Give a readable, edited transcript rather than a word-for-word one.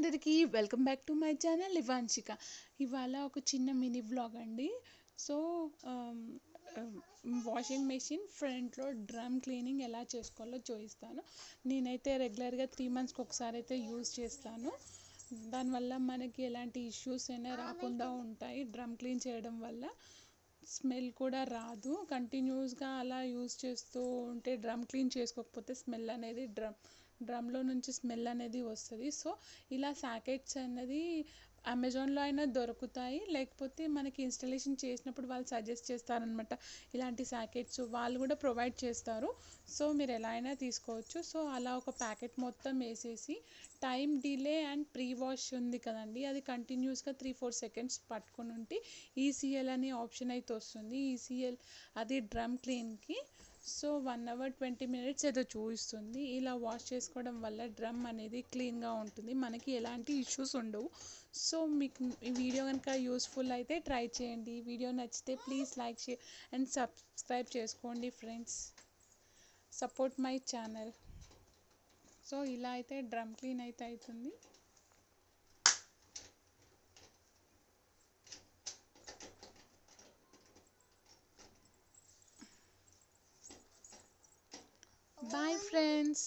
అందరికీ welcome back to my channel Ivanshika. ఇవాళ ఒక చిన్న మినీ వ్లాగ్ అండి. సో వాషింగ్ మెషిన్ ఫ్రంట్లో డ్రమ్ క్లీనింగ్ ఎలా చేసుకోవాలో చూపిస్తాను. నేనైతే రెగ్యులర్గా 3 monthsకి ఒకసారి అయితే యూజ్ చేస్తాను. దానివల్ల మనకి ఎలాంటి ఇష్యూస్ అయినా రాకుండా ఉంటాయి. డ్రమ్ క్లీన్ చేయడం వల్ల స్మెల్ కూడా రాదు. కంటిన్యూస్గా అలా యూజ్ చేస్తూ ఉంటే డ్రమ్ క్లీన్ చేసుకోకపోతే స్మెల్ అనేది డ్రమ్లో నుంచి స్మెల్ అనేది వస్తుంది. సో ఇలా సాకెట్స్ అనేది అమెజాన్లో అయినా దొరుకుతాయి, లేకపోతే మనకి ఇన్స్టాలేషన్ చేసినప్పుడు వాళ్ళు సజెస్ట్ చేస్తారనమాట. ఇలాంటి సాకెట్స్ వాళ్ళు కూడా ప్రొవైడ్ చేస్తారు. సో మీరు ఎలా అయినా తీసుకోవచ్చు. సో అలా ఒక ప్యాకెట్ మొత్తం వేసేసి time delay and pre wash ఉంది కదండి, అది కంటిన్యూస్గా 3-4 seconds పట్టుకొని ఉంటే ఈసీఎల్ అనే ఆప్షన్ అయితే వస్తుంది. ఈసీఎల్ అది డ్రమ్ క్లీన్కి. సో 1 hour 20 minutes ఏదో చూపిస్తుంది. ఇలా వాష్ చేసుకోవడం వల్ల డ్రమ్ అనేది క్లీన్గా ఉంటుంది, మనకి ఎలాంటి ఇష్యూస్ ఉండవు. సో మీకు ఈ వీడియో కనుక యూస్ఫుల్ అయితే ట్రై చేయండి. ఈ వీడియో నచ్చితే please like, share and subscribe చేసుకోండి friends. Support my channel. So ఇలా అయితే డ్రమ్ క్లీన్ అయితే అవుతుంది. Bye friends.